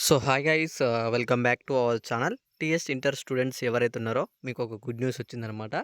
So hi guys, welcome back to our channel. TS inter students ఎవరైతే ఉన్నారో మీకు ఒక గుడ్ న్యూస్ వచ్చిందనమాట.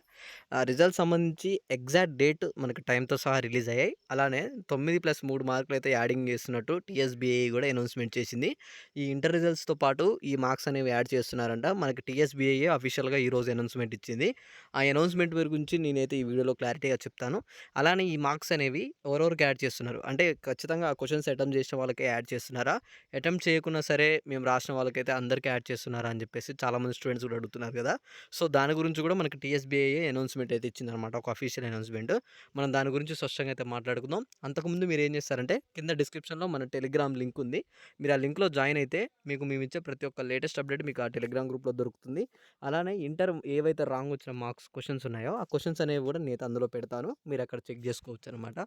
రిజల్ట్ సంబంధించి ఎగ్జాక్ట్ డేట్ మనకి టైంతో సహా రిలీజ్ అయ్యాయి. అలానే 9+3 మార్కులు అయితే యాడింగ్ చేస్తున్నట్టు టీఎస్బీఏ కూడా అనౌన్స్మెంట్ చేసింది. ఈ ఇంటర్ రిజల్ట్స్తో పాటు ఈ మార్క్స్ అనేవి యాడ్ చేస్తున్నారంట. మనకి టీఎస్బీఏ అఫీషియల్గా ఈరోజు అనౌన్స్మెంట్ ఇచ్చింది. ఆ అనౌన్స్మెంట్ గురించి నేనైతే ఈ వీడియోలో క్లారిటీగా చెప్తాను. అలానే ఈ మార్క్స్ అనేవి ఎవరెవరికి యాడ్ చేస్తున్నారు అంటే ఖచ్చితంగా ఆ క్వశ్చన్స్ అటెంప్ట్ చేసిన వాళ్ళకే యాడ్ చేస్తున్నారా, అటెంప్ట్ చేయకున్నా సరే మేము రాసిన వాళ్ళకైతే అందరికీ యాడ్ చేస్తున్నారా అని చెప్పేసి చాలామంది స్టూడెంట్స్ కూడా అడుగుతున్నారు కదా. సో దాని గురించి కూడా మనకి టీఎస్బీఐఏ అనౌన్స్మెంట్ అయితే ఇచ్చిందనమాట, ఒక అఫీషియల్ అనౌన్స్మెంట్. మనం దాని గురించి స్పష్టంగా అయితే మాట్లాడుకుందాం. అంతకుముందు మీరు ఏం చేస్తారంటే కింద డిస్క్రిప్షన్లో మన టెలిగ్రామ్ లింక్ ఉంది. మీరు ఆ లింక్లో జాయిన్ అయితే మీకు మేము ఇచ్చే ప్రతి ఒక్క లేటెస్ట్ అప్డేట్ మీకు ఆ టెలిగ్రామ్ గ్రూప్లో దొరుకుతుంది. అలానే ఇంటర్ ఏవైతే రాంగ్ వచ్చిన మార్క్స్ క్వశ్చన్స్ ఉన్నాయో ఆ క్వశ్చన్స్ అనేవి కూడా నేను అందులో పెడతాను, మీరు అక్కడ చెక్ చేసుకోవచ్చు అనమాట.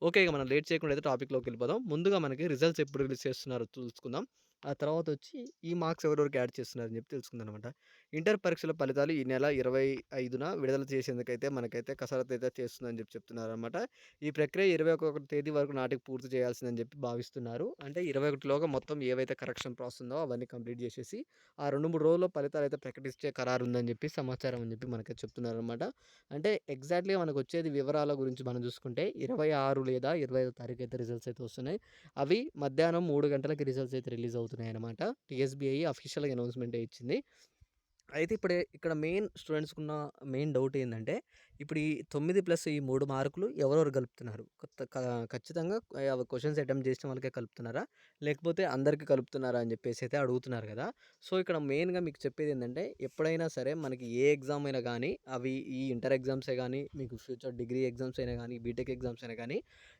ఓకే, ఇక మనం లేట్ చేయకుండా అయితే టాపిక్లోకి వెళ్ళిపోదాం. ముందుగా మనకి రిజల్ట్స్ ఎప్పుడు రిలీజ్ చేస్తున్నారో చూసుకుందాం. ఆ తర్వాత వచ్చి ఈ మార్క్స్ ఎవరెవరికి యాడ్ చేస్తున్నారని చెప్పి తెలుసుకుందామనమాట. ఇంటర్ పరీక్షల ఫలితాలు ఈ నెల 25న విడుదల చేసేందుకైతే మనకైతే కసరత్తు అయితే చేస్తుందని చెప్పి చెప్తున్నారనమాట. ఈ ప్రక్రియ 21 తేదీ వరకు నాటికి పూర్తి చేయాల్సిందని చెప్పి భావిస్తున్నారు. అంటే 21లోగా మొత్తం ఏవైతే కరెక్షన్ ప్రాసెస్ ఉందో అవన్నీ కంప్లీట్ చేసేసి ఆ 2, 3 రోజుల్లో ఫలితాలు అయితే ప్రకటించే ఖరారు ఉందని చెప్పి సమాచారం అని చెప్పి మనకైతే చెప్తున్నారనమాట. అంటే ఎగ్జాక్ట్‌లీగా మనకొచ్చేది వివరాల గురించి మనం చూసుకుంటే 26 లేదా 25 తారీఖు అయితే రిజల్ట్స్ అయితే వస్తున్నాయి. అవి మధ్యాహ్నం 3 గంటలకి రిజల్ట్స్ అయితే రిలీజ్ అవుతున్నాయన్నమాట. టీఎస్‌బీఐ అఫీషియల్‌గా అనౌన్స్‌మెంట్ ఇచ్చింది. అయితే ఇప్పుడు ఇక్కడ మెయిన్ స్టూడెంట్స్‌కున్న మెయిన్ డౌట్ ఏందంటే, ఇప్పుడు ఈ 9+ ఈ 3 మార్కులు ఎవరెవరు కలుపుతున్నారు? ఖచ్చితంగా క్వెషన్స్ అటెంప్ట్ చేసిన వాళ్ళకే కలుపుతున్నారా? లేకపోతే అందరికి కలుపుతున్నారా అని చెప్పేసి అయితే అడుగుతున్నారు కదా. సో ఇక్కడ మెయిన్‌గా మీకు చెప్పేదేంటంటే, ఎప్పుడైనా సరే మనకి ఏ ఎగ్జామ్ అయినా గానీ, అవి ఈ ఇంటర్ ఎగ్జామ్సే గానీ, మీకు ఫ్యూచర్ డిగ్రీ ఎగ్జామ్స్ అయినా గానీ, బీటెక్ ఎగ్జామ్స్ అయినా గానీ,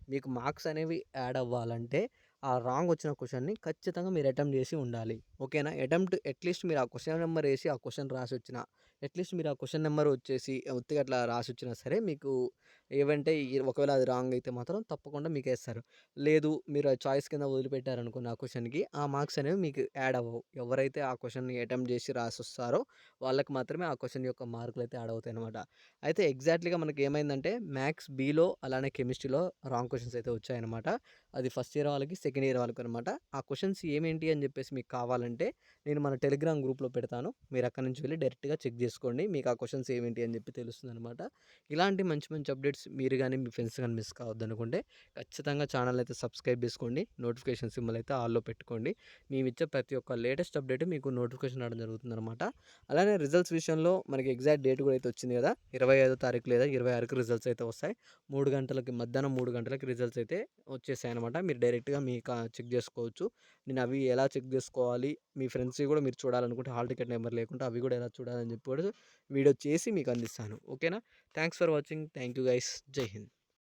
మీకు మార్క్స్ అనేవి యాడ్ అవ్వాలంటే ఆ రాంగ్ వచ్చిన క్వెషన్‌ని ఖచ్చితంగా మీరు అటెంప్ట్ చేసి ఉండాలి. ఓకేనా? అటెంప్ట్ అట్‌లీస్ట్ మీరు ఆ క్వెషన్ నంబర్ ఏసి ఆ క్వెషన్ రాసొచ్చినా, అట్‌లీస్ట్ మీరు ఆ క్వెషన్ నంబర్ వచ్చేసి ఉత్తిగా అట్లా రాసొచ్చినా సరే మీకు ఏవంటే ఒకవేళ అది రాంగ్ అయితే మాత్రం తప్పకుండా మీకేస్తారు. లేదు మీరు ఆ చాయిస్ కింద వదిలిపెట్టారనుకోండి ఆ క్వెషన్‌కి, ఆ మార్క్స్ అనేవి మీకు యాడ్ అవ్వవు. ఎవరైతే ఆ క్వెషన్‌ని అటెంప్ట్ చేసి రాసొస్తారో వాళ్ళకి మాత్రమే ఆ క్వెషన్ యొక్క మార్కులైతే యాడ్ అవుతాయనమాట. అయితే ఎగ్జాక్ట్‌లీగా మనకేమైందంటే మ్యాథ్స్ బిలో అలానే కెమిస్ట్రీలో రాంగ్ క్వెషన్స్ అయితే వచ్చాయన్నమాట. అది ఫస్ట్ ఇయర్ వాళ్ళకి, సెకండ్ ఇయర్ వాళ్ళకనమాట. ఆ క్వెషన్స్ ఏమేంటి అని చెప్పేసి మీకు కావాలంటే నేను మన టెలిగ్రామ్ గ్రూప్‌లో పెడతాను. మీరు అక్కడి నుంచి వెళ్లి డైరెక్ట్‌గా చెక్ చేసుకోండి. మీకు ఆ క్వెషన్స్ ఏమేంటి అని చెప్పి తెలుస్తుందనమాట. ఇలాంటి మంచి మంచి అప్డేట్స్ మీరు గాని, మీ ఫ్రెండ్స్ గాని మిస్ కావద్దనుకుంటే ఖచ్చితంగా ఛానల్ అయితే సబ్స్క్రైబ్ చేసుకోండి. నోటిఫికేషన్ సింబల్ అయితే ఆల్‌లో పెట్టుకోండి. మేమిచ్చే ప్రతి ఒక్క లేటెస్ట్ అప్డేట్ మీకు నోటిఫికేషన్ రావడం జరుగుతుందనమాట. అలానే రిజల్ట్స్ విషయంలో మనకి ఎగ్జాక్ట్ డేట్ కూడా అయితే వచ్చింది కదా. 25 తారీఖు లేదా 26కి రిజల్ట్స్ అయితే వస్తాయి. 3 గంటలకి మధ్యాహ్నం 3 గంటలకి రిజల్ట్స్ అయితే వచ్చేసాయనమాట. మీరు డైరెక్ట్‌గా చెక్ జేసుకోవచ్చు. నేను అవి ఎలా చెక్ జేసుకోవాలి, మీ ఫ్రెండ్స్‌వి గూడా మీరు చూడాలనుకుంటే హాల్ టికెట్ నెంబర్ లేకుంటే అవి గూడా ఎలా చూడాలని జెప్పి కూడా వీడియో చేసి మీకు అందిస్తాను. ఓకేనా? Thanks for watching. Thank you guys. జై హింద్.